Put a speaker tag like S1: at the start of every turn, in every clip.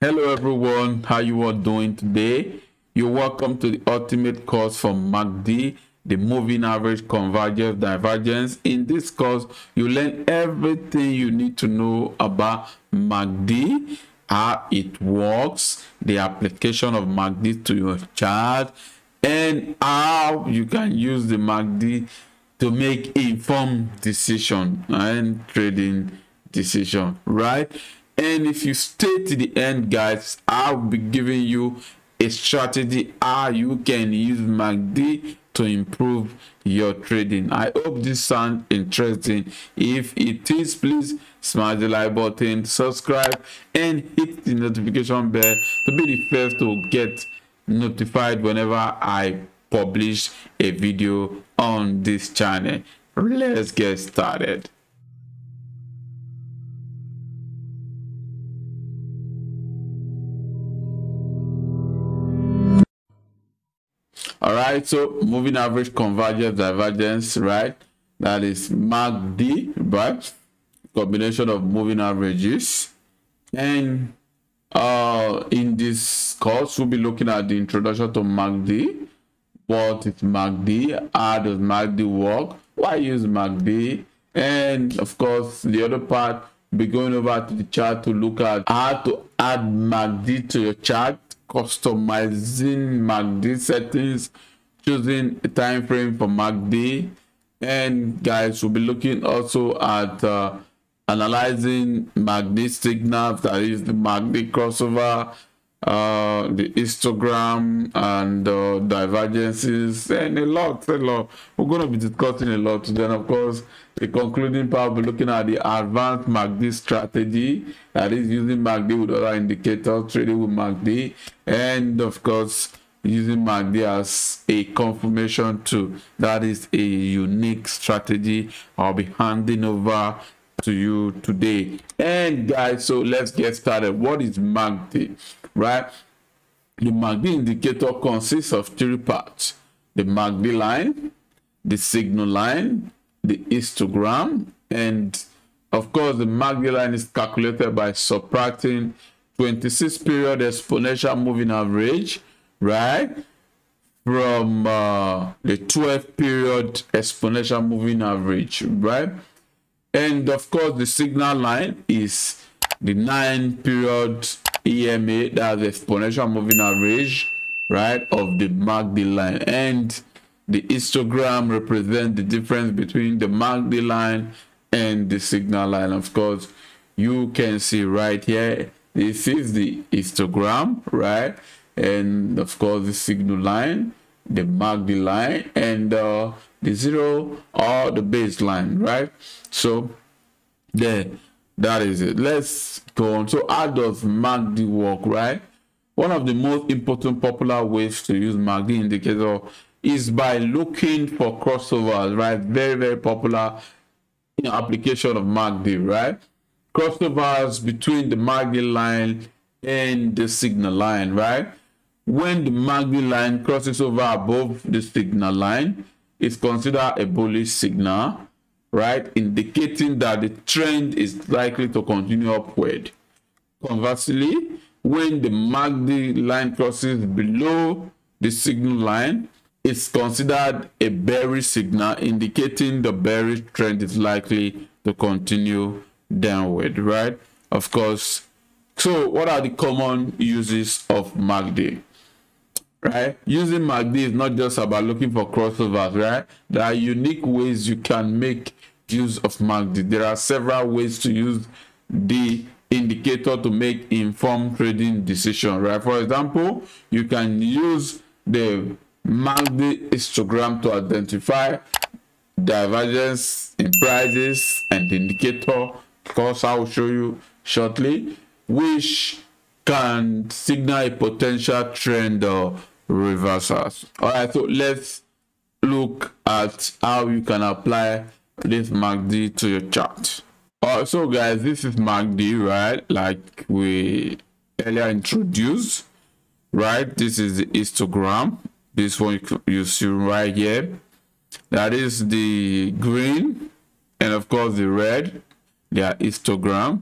S1: Hello everyone, how you all doing today? You're welcome to the ultimate course from MACD, the moving average convergence divergence. In this course, you learn everything you need to know about MACD, how it works, the application of MACD to your chart, and how you can use the MACD to make informed decision and trading decision, right? And if you stay to the end, guys, I'll be giving you a strategy how you can use MACD to improve your trading. I hope this sounds interesting. If it is, please smash the like button, subscribe, and hit the notification bell to be the first to get notified whenever I publish a video on this channel. Let's get started. All right, so moving average convergence divergence, right? That is MACD, right? Combination of moving averages. And in this course, we'll be looking at the introduction to MACD. What is MACD? How does MACD work? Why use MACD? And of course, the other part, we'll be going over to the chart to look at how to add MACD to your chart, customizing MACD settings, choosing a time frame for MACD. And guys, we'll be looking also at analyzing MACD signals, that is the MACD crossover, the histogram, and divergences, and a lot. We're going to be discussing a lot today. And of course, the concluding part, we'll be looking at the advanced MACD strategy, that is using MACD with other indicators, trading with MACD, and of course, using MACD as a confirmation tool. That is a unique strategy I'll be handing over to you today. And guys, so let's get started. What is MACD, right? The MACD indicator consists of three parts: the MACD line, the signal line, the histogram, and of course the MACD line is calculated by subtracting 26 period exponential moving average, right, from the 12 period exponential moving average, right? And of course the signal line is the 9 period EMA, that's the exponential moving average, right, of the MACD line. And the histogram represents the difference between the MACD line and the signal line. Of course, you can see right here, this is the histogram, right? And of course the signal line, the MACD line, and the zero or the baseline, right? So there, that is it. Let's go on. So how does MACD work, right? One of the most important popular ways to use MACD indicator is by looking for crossovers, right? Very popular application of MACD, right? Crossovers between the MACD line and the signal line, right? When the MACD line crosses over above the signal line, it's considered a bullish signal, right, indicating that the trend is likely to continue upward. Conversely, when the MACD line crosses below the signal line, it's considered a bearish signal, indicating the bearish trend is likely to continue downward, right? Of course. So what are the common uses of MACD? Right, using MACD is not just about looking for crossovers, right? There are unique ways you can make use of MACD. There are several ways to use the indicator to make informed trading decision, right? For example, you can use the MACD histogram to identify divergence in prices and the indicator, of course I will show you shortly, which can signal a potential trend or reversals. All right, so let's look at how you can apply this MACD to your chart. All right, so guys, this is MACD, right, like we earlier introduced, right? This is the histogram. This one you see right here, that is the green, and of course the red, their histogram.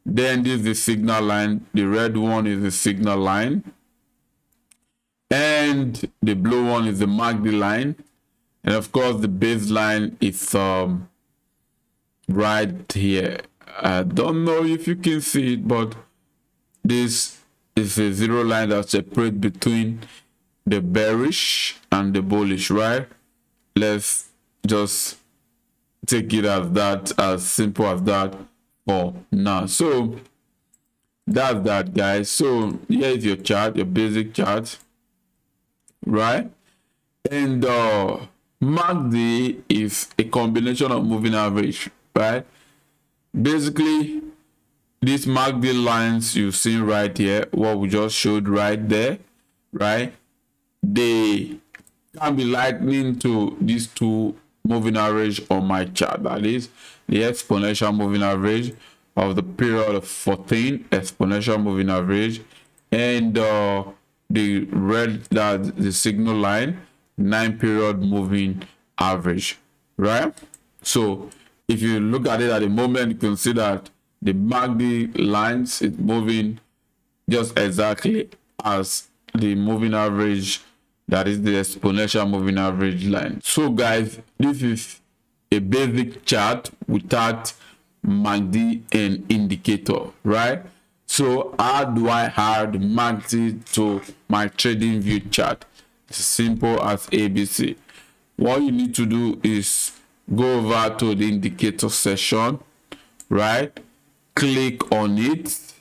S1: Then this is the signal line. The red one is the signal line, and the blue one is the MACD line, and of course the baseline is right here. I don't know if you can see it, but this is a zero line that separates between the bearish and the bullish, right? Let's just take it as that, as simple as that for now. So that's that, guys. So here is your chart, your basic chart, right? And MACD is a combination of moving average, right? Basically, these MACD lines you've seen right here, what we just showed right there, right? They can be lightning to these two moving average on my chart. That is the exponential moving average of the period of 14, exponential moving average, and the red, that the signal line, 9 period moving average, right? So if you look at it at the moment, you can see that the MACD lines is moving just exactly as the moving average, that is the exponential moving average line. So guys, this is a basic chart without MACD and indicator, right? So how do I add MACD to my trading view chart? It's simple as ABC. What you need to do is go over to the indicator section, right? Click on it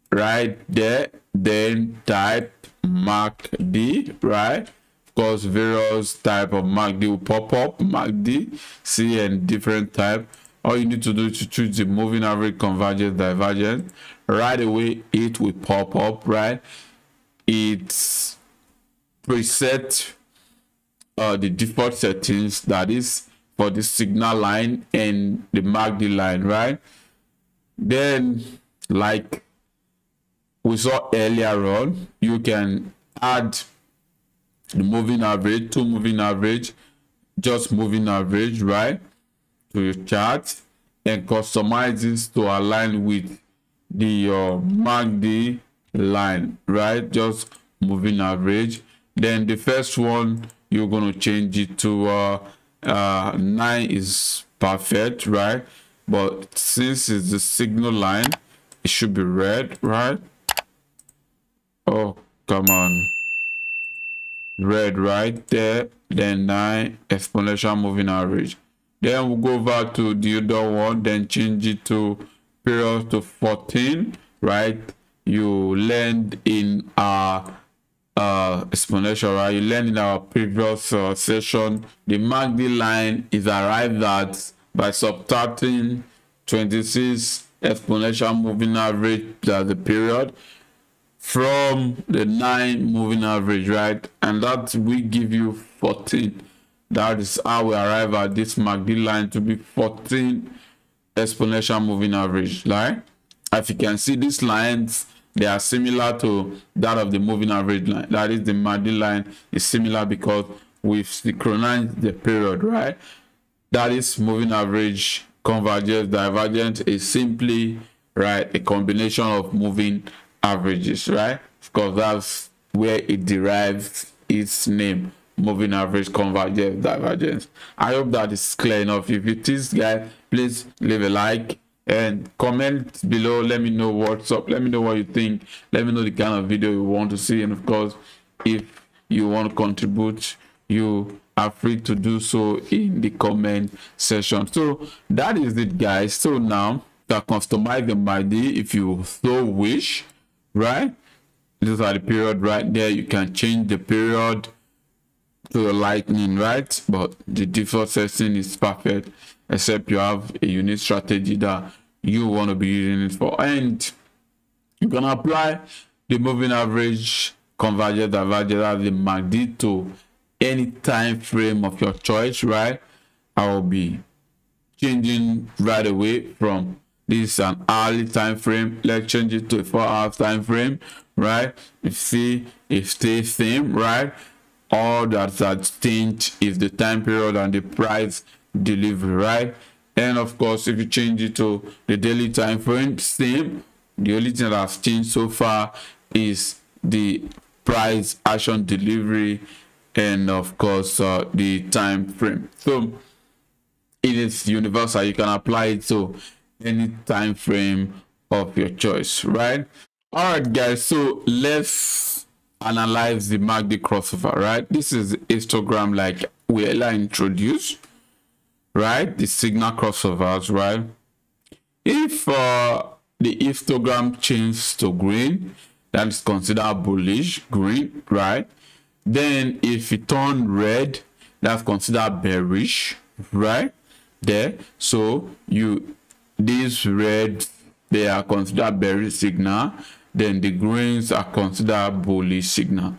S1: right there, then type MACD, right? Of course, various type of MACD will pop up, MACD, C, and different type. All you need to do is to choose the moving average, convergence, divergence. Right away, it will pop up, right? It's preset the default settings, that is for the signal line and the MACD line, right? Then, like we saw earlier on, you can add the moving average, two moving average, just moving average, right, to your chart, and customize this to align with the MACD line, right? Just moving average. Then the first one, you're going to change it to 9 is perfect, right? But since it's the signal line, it should be red, right? Oh, come on. Red right there. Then 9, exponential moving average. Then we'll go back to the other one, then change it to period to 14, right? You learned in our exponential, right? You learned in our previous session, the MACD line is arrived at by subtracting 26 exponential moving average, that's the period, from the 9 moving average, right? And that will give you 14. That is how we arrive at this MACD line to be 14 exponential moving average, right? As you can see, these lines, they are similar to that of the moving average line. That is, the MACD line is similar because we've synchronized the period, right? That is moving average, convergence, divergence is simply, right, a combination of moving averages, right? Because that's where it derives its name, moving average, convergence, divergence. I hope that is clear enough. If it is, guys, please leave a like and comment below. Let me know what's up. Let me know what you think. Let me know the kind of video you want to see. And of course, if you want to contribute, you are free to do so in the comment section. So that is it, guys. So now you can customize the MACD if you so wish, right? These are the period right there. You can change the period to the lightning, right? But the default setting is perfect, except you have a unique strategy that you want to be using it for. And you can apply the moving average, convergence, divergence, as the MACD to any time frame of your choice, right? I will be changing right away from this an hourly time frame. Let's change it to a 4-hour time frame, right? You see, it stays same, right? All that's changed is the time period and the price delivery, right? And of course, if you change it to the daily time frame, same. The only thing that has changed so far is the price, action, delivery, and of course the time frame. So it is universal. You can apply it to any time frame of your choice, right? All right, guys, so let's analyze the MACD crossover, right? This is histogram like we earlier introduced, right? The signal crossovers, right? If the histogram changes to green, that is considered bullish, green, right? Then if it turns red, that's considered bearish, right? There, so these reds, they are considered bearish signal. Then the greens are considered bullish signal,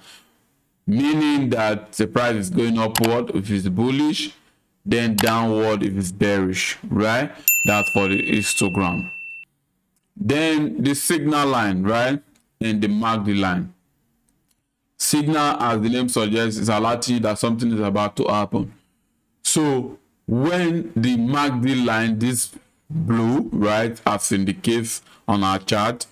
S1: meaning that the price is going upward if it's bullish, then downward if it's bearish, right? That's for the histogram. Then the signal line, right? And the MACD line. Signal, as the name suggests, is alerting you that something is about to happen. So when the MACD line, this blue, right, as in the case on our chart,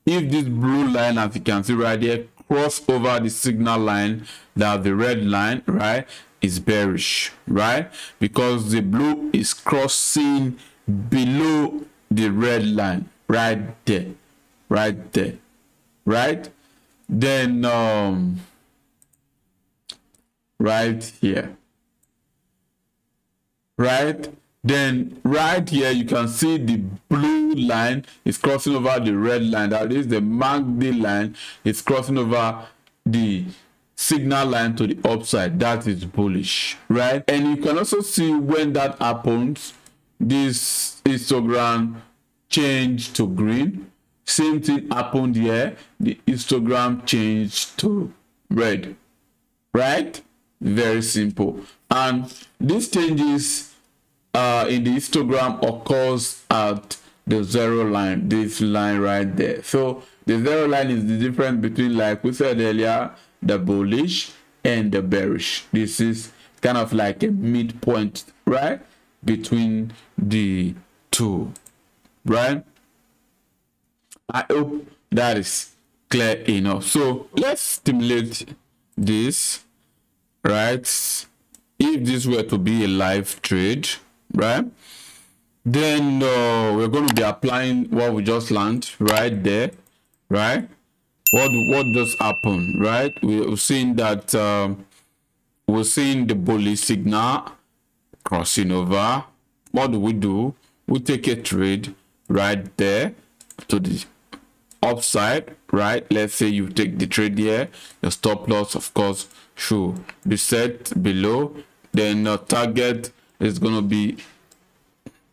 S1: if this blue line, as you can see right here, cross over the signal line, that the red line, right, is bearish, right? Because the blue is crossing below the red line, right there, right there, right? Then right here, right? Then right here you can see the blue line is crossing over the red line, that is the MACD line is crossing over the signal line to the upside, that is bullish, right? And you can also see when that happens, this histogram changed to green. Same thing happened here, the histogram changed to red, right? Very simple. And these changes in the histogram occurs at the zero line, this line right there. So the zero line is the difference between, like we said earlier, the bullish and the bearish. This is kind of like a midpoint, right, between the two, right? I hope that is clear enough. So let's stimulate this, right? If this were to be a live trade, right, then we're going to be applying what we just learned right there, right? What does happen, right? We're seeing that we're seeing the bullish signal crossing over. What do? We take a trade right there to the upside, right? Let's say you take the trade here, the stop loss of course should be set below, then the target is going to be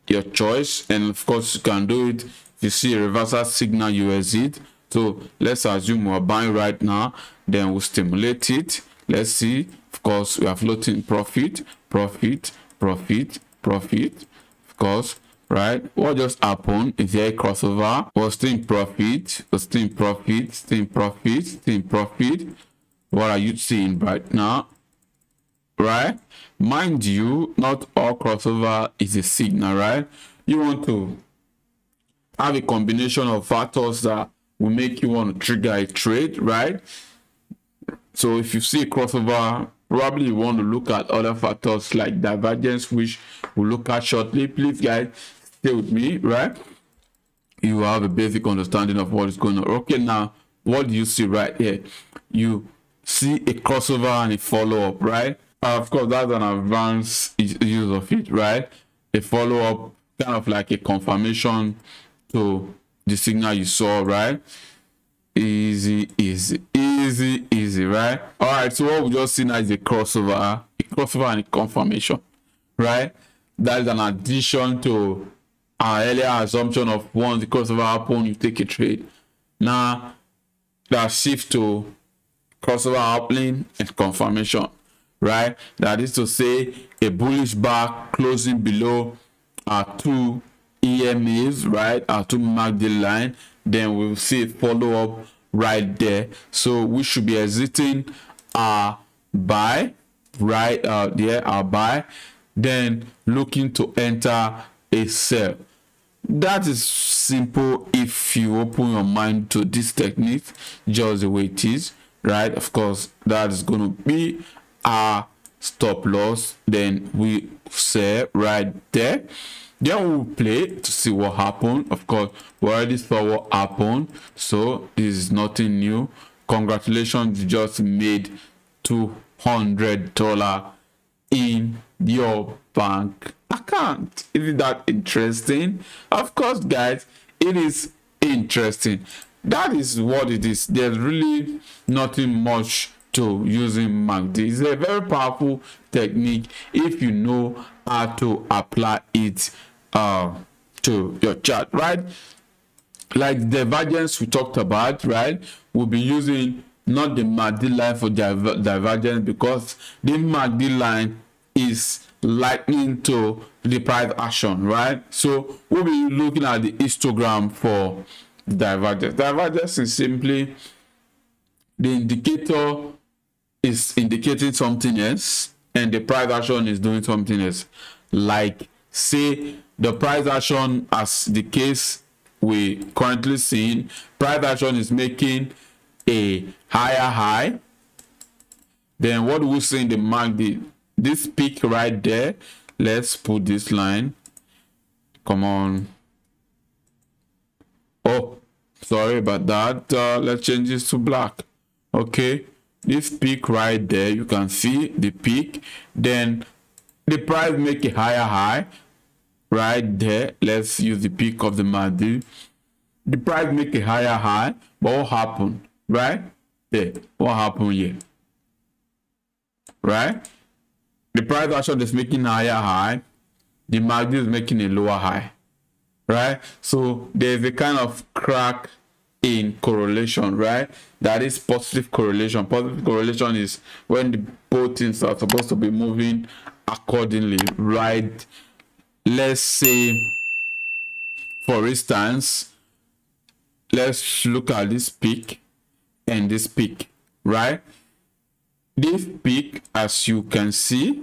S1: your choice, and of course you can do it. If you see a reversal signal, you exit. So let's assume we're buying right now, then we'll stimulate it. Let's see, of course we are floating profit, of course, right? What just happened is there a crossover. We're still in profit, What are you seeing right now, right? Mind you, not all crossover is a signal, right? You want to have a combination of factors that will make you want to trigger a trade, right? So if you see a crossover, probably you want to look at other factors like divergence, which we'll look at shortly. Please guys, stay with me, right? You have a basic understanding of what is going on. Okay, now what do you see right here? You see a crossover and a follow-up, right? Of course, that's an advanced use of it, right? A follow-up, kind of like a confirmation to the signal you saw, right? Easy, right? All right, so what we just seen now is a crossover and a confirmation, right? That is an addition to our earlier assumption of once the crossover happen, you take a trade. Now that shift to crossover happening and confirmation, right? That is to say a bullish bar closing below our two EMAs, right? Our two MACD line, then we'll see a follow-up right there. So we should be exiting our buy, right? Our buy, then looking to enter a sell. That is simple if you open your mind to this technique just the way it is, right? Of course, that is going to be our stop loss. Then we sell right there. Then we'll play to see what happened. Of course, we already saw what happened, so this is nothing new. Congratulations, you just made $200 in your bank account. Isn't that interesting? Of course, guys, it is interesting. That is what it is. There's really nothing much to using MACD. It's a very powerful technique if you know how to apply it to your chart, right? Like the divergence we talked about, right? We'll be using not the MACD line for divergence, because the MACD line is lightning to the price action, right? So we'll be looking at the histogram for divergence. Divergence is simply the indicator is indicating something else and the price action is doing something else. Like say the price action, as the case we currently seeing, price action is making a higher high. Then what do we see in the MACD? This peak right there. Let's put this line. Come on. Oh, sorry about that. Let's change this to black. Okay, this peak right there, you can see the peak. Then the price make a higher high right there. Let's use the peak of the MACD. The price make a higher high, but what happened right there? What happened here? Right, the price action is making a higher high, the MACD is making a lower high, right? So there's a kind of crack in correlation, right? That is positive correlation. Positive correlation is when the both things are supposed to be moving accordingly, right? Let's say, for instance, let's look at this peak and this peak, right? This peak, as you can see,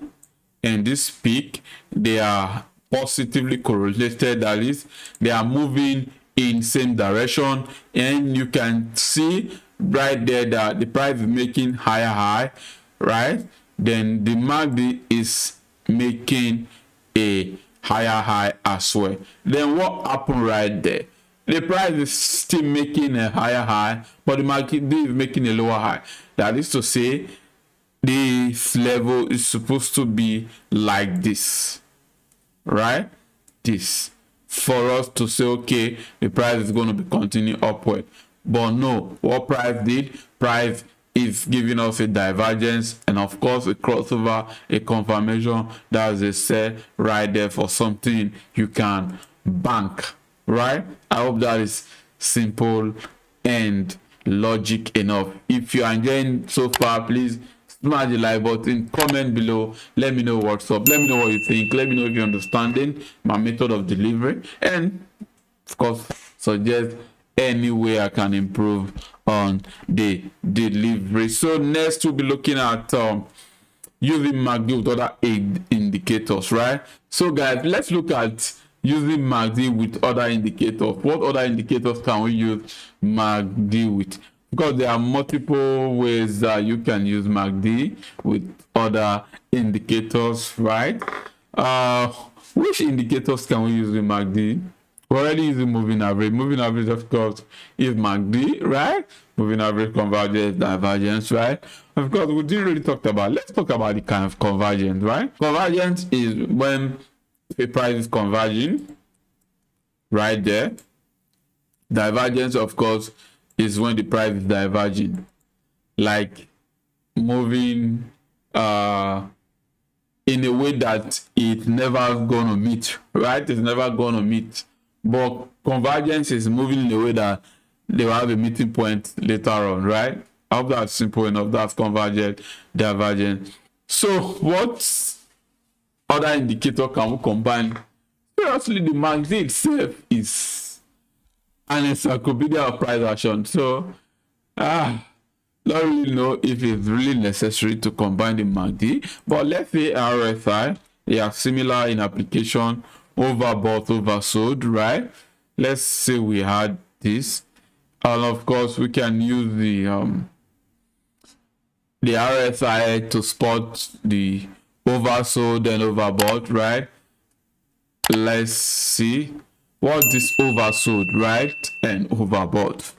S1: and this peak, they are positively correlated. That is, they are moving in same direction, and you can see right there that the price is making higher high, right? Then the MACD is making a higher high as well. Then what happened right there? The price is still making a higher high, but the MACD is making a lower high. That is to say, this level is supposed to be like this, right? This, for us to say, okay, the price is going to be continuing upward. But no, what price did? Price is giving us a divergence, and of course a crossover, a confirmation. That's a sell right there for something you can bank, right? I hope that is simple and logic enough. If you are enjoying so far, please smash the like button, comment below, let me know what's up, let me know what you think, let me know if you're understanding my method of delivery, and of course suggest any way I can improve on the delivery. So next we'll be looking at using MACD with other indicators, right? So guys, let's look at using MACD with other indicators. What other indicators can we use MACD with? Because there are multiple ways that you can use MACD with other indicators, right? Which indicators can we use with MACD? We're already using moving average. Moving average, of course, is MACD, right? Moving average, convergence, divergence, right? Of course, we didn't really talk about. Let's talk about the kind of convergence, right? Convergence is when a price is converging, right there. Divergence, of course, is when the price is diverging, like moving in a way that it's never gonna meet, right? It's never gonna meet. But convergence is moving in a way that they will have a meeting point later on, right? I hope that's simple enough. That's convergent, divergent. So what other indicator can we combine? Seriously, the MACD itself is an encyclopedia of price action. So don't really know if it's really necessary to combine the MACD, but let's say RSI, they are similar in application, overbought, oversold, right? Let's say we had this, and of course we can use the RSI to spot the oversold and overbought, right? Let's see what this oversold, right, and overbought.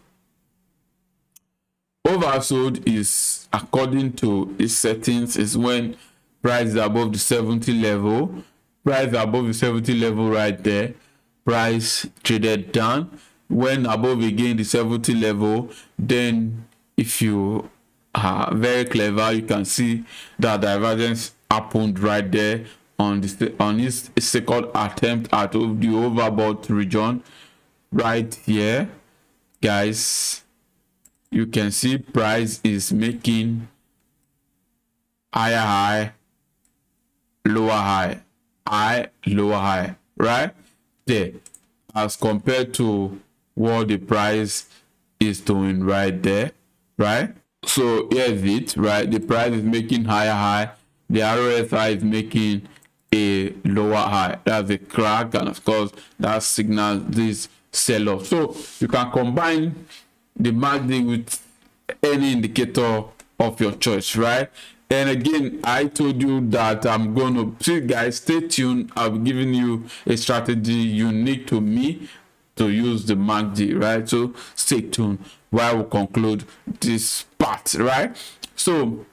S1: Oversold is, according to its settings, is when price is above the 70 level. Price above the 70 level right there, price traded down. When above again the 70 level, then if you are very clever, you can see that divergence happened right there on this second attempt at the overbought region right here, guys. You can see price is making higher high, lower high, high, lower high, right there, as compared to what the price is doing right there, right? So here's it, right? The price is making higher high, the RSI is making a lower high. That's a crack, and of course that signals this sell-off. So you can combine the MACD with any indicator of your choice, right? And again, I told you that I'm going to see, guys, stay tuned. I've given you a strategy unique to me to use the MACD, right? So stay tuned while we conclude this part, right? So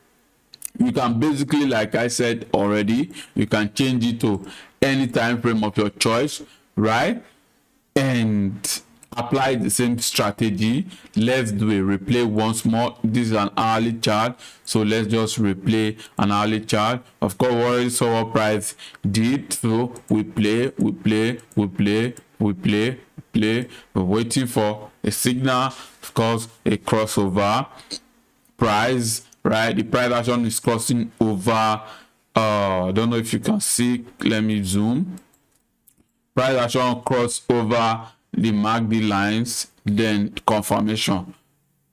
S1: you can basically, like I said already, you can change it to any time frame of your choice, right? And apply the same strategy. Let's do a replay once more. This is an hourly chart, so let's just replay an hourly chart. Of course, we already saw what price did, so we play. We're waiting for a signal, of course, a crossover price, right? The price action is crossing over. I don't know if you can see. Let me zoom. Price action cross over the MACD lines, then confirmation.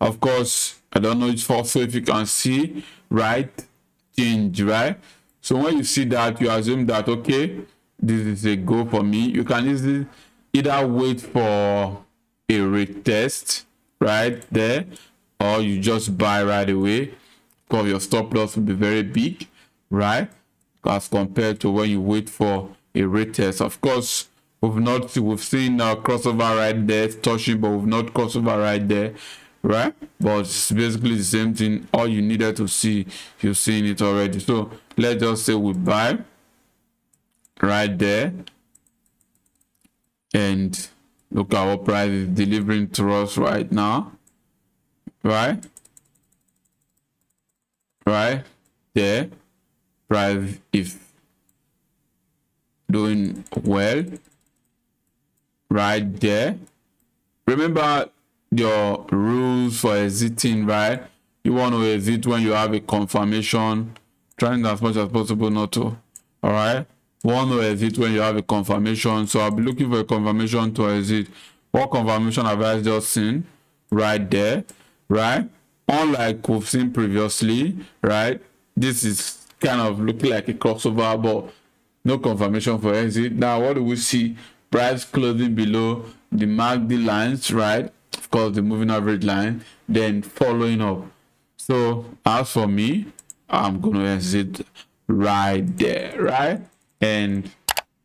S1: Of course, I don't know if also if you can see, right, change, right? So when you see that, you assume that, okay, this is a go for me. You can easily either wait for a retest right there, or you just buy right away, because your stop loss will be very big, right, as compared to when you wait for a retest. Of course, we've seen a crossover right there touching, but we've not crossover right there, right? But it's basically the same thing. All you needed to see, you've seen it already. So let's just say we buy right there, and look at what price is delivering to us right now, right there. Price is doing well right there. Remember your rules for exiting, right? You want to exit when you have a confirmation, trying as much as possible not to. All right, want to exit when you have a confirmation. So I'll be looking for a confirmation to exit. What confirmation have I just seen right there, right? Unlike we've seen previously, right? This is kind of looking like a crossover, but no confirmation for exit. Now what do we see? Price closing below the MACD lines, right? Of course, the moving average line, then following up. So as for me, I'm gonna exit right there, right? And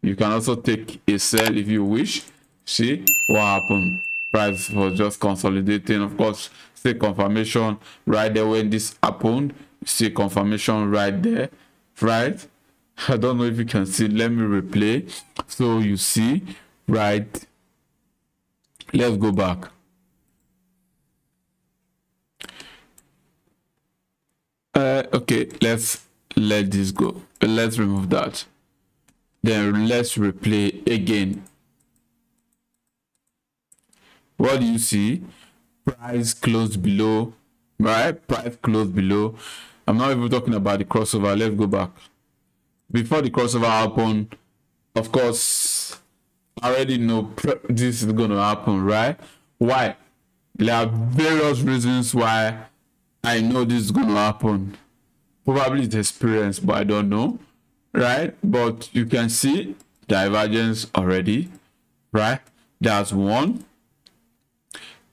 S1: you can also take a sell if you wish. See what happened? Price was just consolidating. Of course, see confirmation right there when this happened. See confirmation right there, right? I don't know if you can see. Let me replay. So you see, right? Let's go back. Okay, let's let this go. Let's remove that. Then let's replay again. What do you see? Price closed below, right? Price closed below. I'm not even talking about the crossover. Let's go back. Before the crossover happened, of course, I already know this is going to happen, right? Why? There are various reasons why I know this is going to happen. Probably it's experience, but I don't know, right? But you can see divergence already, right? That's one.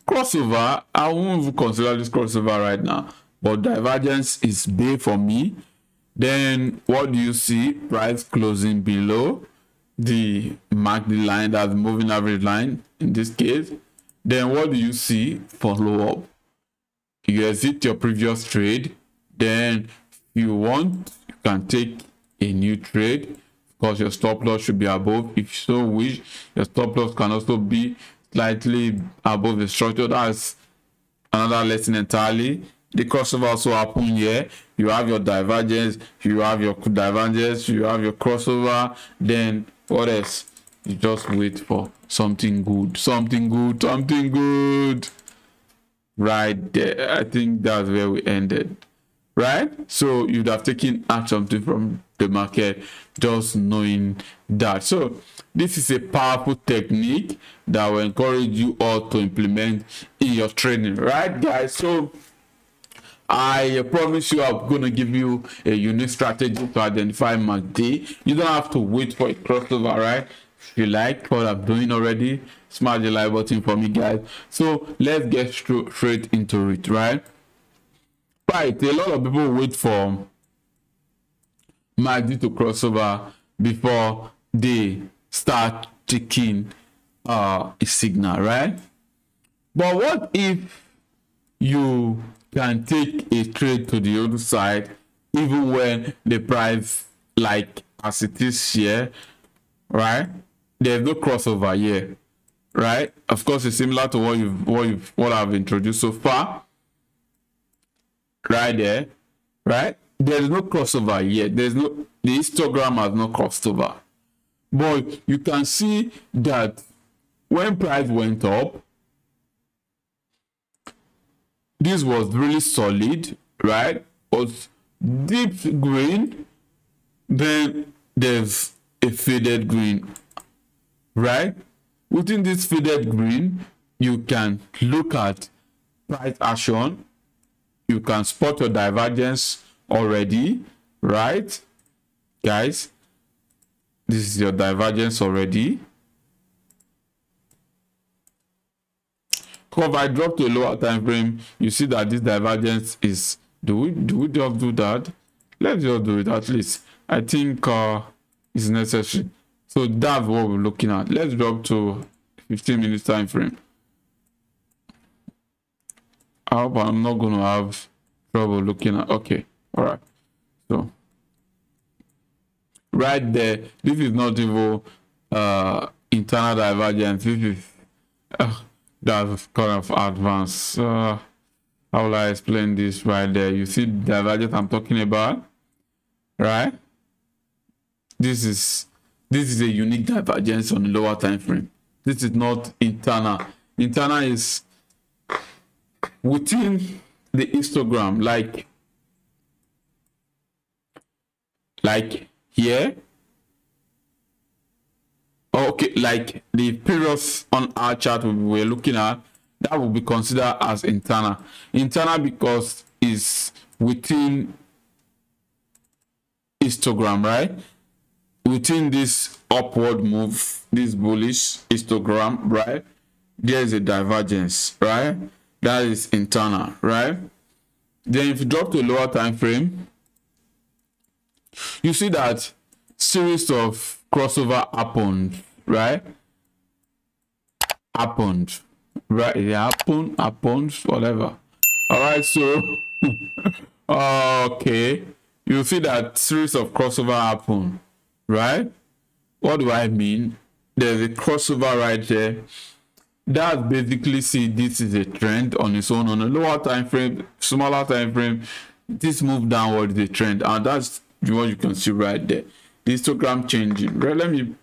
S1: Crossover, I won't even consider this crossover right now, but divergence is big for me. Then what do you see? Price closing below the MACD line, that's the moving average line in this case. Then what do you see? Follow up. You exit your previous trade. Then if you want, you can take a new trade, because your stop loss should be above. If you so wish, your stop loss can also be slightly above the structure. That's another lesson entirely. The crossover also happen here. You have your divergence, you have your divergence, you have your crossover. Then what else? You just wait for something good, something good, something good. Right there, I think that's where we ended, right? So you'd have taken out something from the market just knowing that. So this is a powerful technique that will encourage you all to implement in your training, right, guys? So I promise you I'm going to give you a unique strategy to identify MACD. You don't have to wait for a crossover, right? If you like what I'm doing already, smash the like button for me, guys. So let's get straight into it, right? Right, a lot of people wait for MACD to crossover before they start taking a signal, right? But what if you can take a trade to the other side even when the price, like as it is here, right? There's no crossover here, right? Of course, it's similar to what I've introduced so far, right there, right? There's no crossover yet. The histogram has not crossed over, but you can see that when price went up, this was really solid, right? Was deep green, then there's a faded green, right? Within this faded green, you can look at price action. You can spot your divergence already, right, guys? This is your divergence already. If I drop to a lower time frame, you see that this divergence is, do we just do that? Let's just do it at least. I think it's necessary. So that's what we're looking at. Let's drop to 15 minutes time frame. I hope I'm not going to have trouble looking at. Okay, all right. So right there, this is not even internal divergence. This is that's kind of advanced. How will I explain this right there? You see the divergence I'm talking about, right? This is a unique divergence on the lower time frame. This is not internal. Internal is within the histogram, like here. Okay, like the periods on our chart we're looking at, that will be considered as internal. Internal because it's within histogram, right? Within this upward move, this bullish histogram, right? There is a divergence, right? That is internal, right? Then if you drop to a lower time frame, you see that series of crossover happened, right? Happened, right? It happened, whatever. All right, so okay, you see that series of crossover happened, right? What do I mean? There's a crossover right there. That basically see this is a trend on its own. On a lower time frame, smaller time frame, this move downward is a trend, and that's what you can see right there. The histogram changing, right? Let me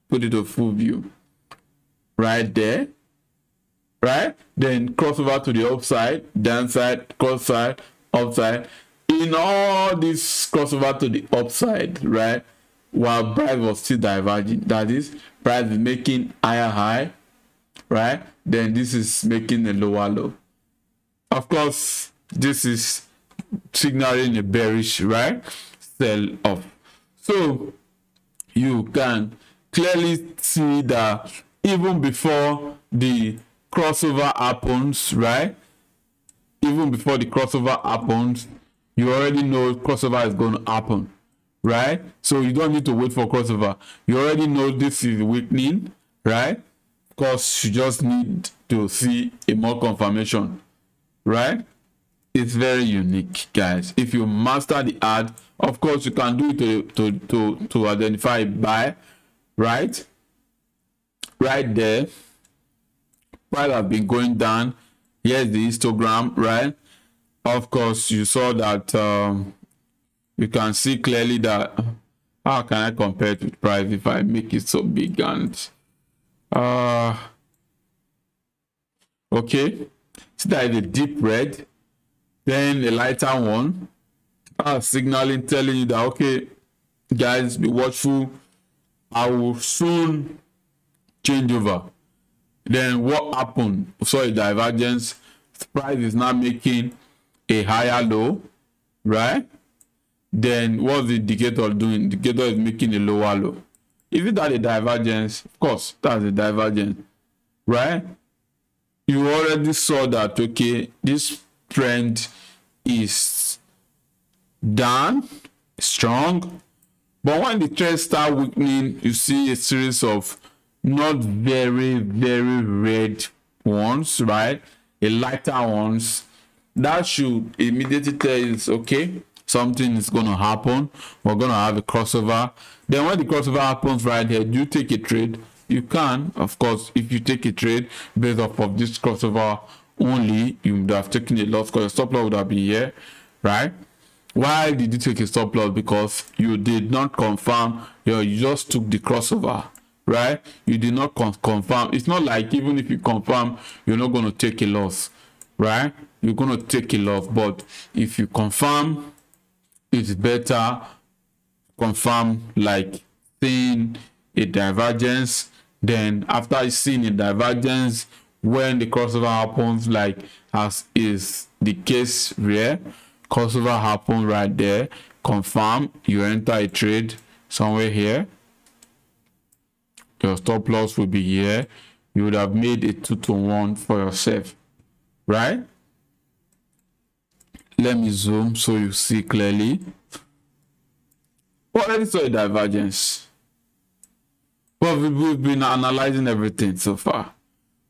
S1: put it to full view right there, right? Then crossover to the upside, downside, cross-side, upside. In all this crossover to the upside, right, while price was still diverging, that is, price is making higher high, right? Then this is making a lower low. Of course, this is signaling a bearish, right, sell off. So you can clearly see that even before the crossover happens, right? Even before the crossover happens, you already know crossover is going to happen, right? So you don't need to wait for crossover. You already know this is weakening, right? Because you just need to see a more confirmation, right? It's very unique, guys. If you master the art, of course you can do it to identify a buy, right? Right there, price have been going down. Here's the histogram, right? Of course you saw that you can see clearly that how can I compare it with price if I make it so big? And okay, see that is a deep red, then a lighter one, signaling, telling you that okay guys, be watchful, I will soon change over. Then what happened? We saw a divergence. Price is now making a higher low, right? Then what's the indicator doing? The indicator is making a lower low. Isn't that a divergence? Of course, that's a divergence, right? You already saw that, okay, this trend is down, strong, but when the trend start weakening, you see a series of not very red ones, right? A lighter ones. That should immediately tell you, okay, something is going to happen. We're going to have a crossover. Then when the crossover happens right here, do you take a trade? You can, of course. If you take a trade based off of this crossover only, you would have taken a loss because your stop loss would have been here, right? Why did you take a stop loss? Because you did not confirm, you just took the crossover, right? You did not confirm. It's not like even if you confirm, you're not going to take a loss, right? You're going to take a loss, but if you confirm, it's better confirm like seeing a divergence. Then after seeing a divergence, when the crossover happens, like as is the case here, crossover happen right there, confirm, you enter a trade somewhere here. Your stop loss will be here. You would have made a 2-to-1 for yourself, right? Let me zoom so you see clearly. Already saw a divergence. But we've been analyzing everything so far.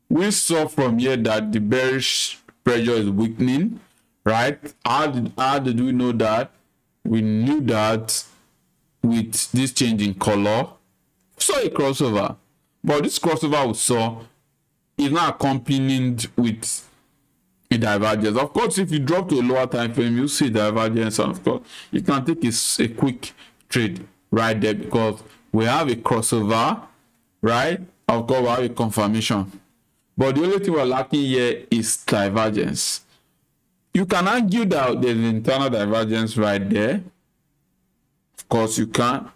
S1: We saw from here that the bearish pressure is weakening, right? How did we know that? We knew that with this change in color. We saw a crossover, but this crossover we saw is not accompanied with a divergence. Of course, if you drop to a lower time frame, you see divergence, and of course you can take a quick trade right there because we have a crossover, right? Of course, we have a confirmation, but the only thing we're lacking here is divergence. You can argue that there's an internal divergence right there. Of course you can,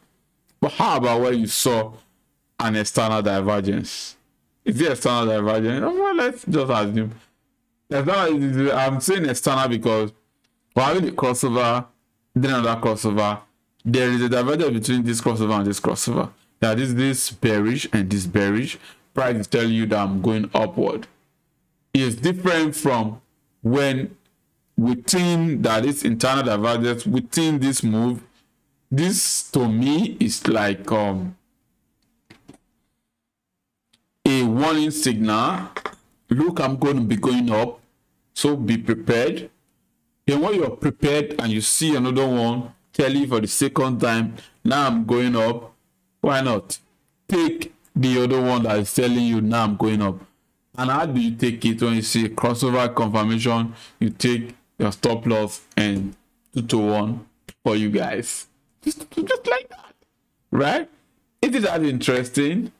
S1: but how about when you saw an external divergence? Is it external divergence? Well, let's just assume external. I'm saying external because we're having a crossover, then another crossover. There is a divergence between this crossover and this crossover. That is this bearish and this bearish. Price is telling you that I'm going upward. It's different from when within that is internal divergence within this move. This to me is like a warning signal. Look, I'm going to be going up, so be prepared. Then when you're prepared and you see another one tell you for the second time, now I'm going up, why not take the other one that is telling you now I'm going up? And how do you take it? When you see a crossover confirmation, you take your stop loss and 2-to-1 for you guys. Just like that, right? Is it that interesting?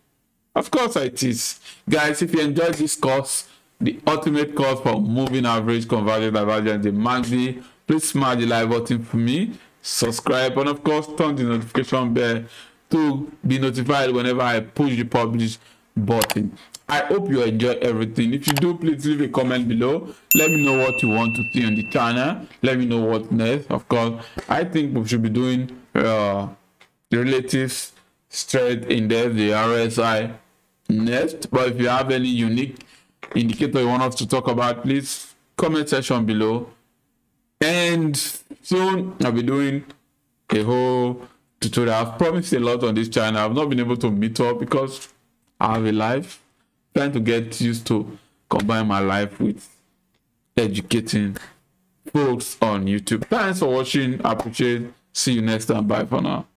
S1: Of course it is. Guys, if you enjoyed this course, the ultimate course for moving average, convergence, divergence, the MACD, please smash the like button for me, subscribe, and of course turn the notification bell to be notified whenever I push the publish button. I hope you enjoy everything. If you do, please leave a comment below. Let me know what you want to see on the channel. Let me know what next. Of course, I think we should be doing relative straight index, the RSI next. But if you have any unique indicator you want us to talk about, please comment section below. And soon I'll be doing a whole tutorial. I've promised a lot on this channel. I've not been able to meet up because I have a life. Trying to get used to combine my life with educating folks on YouTube. Thanks for watching. I appreciate it. See you next time. Bye for now.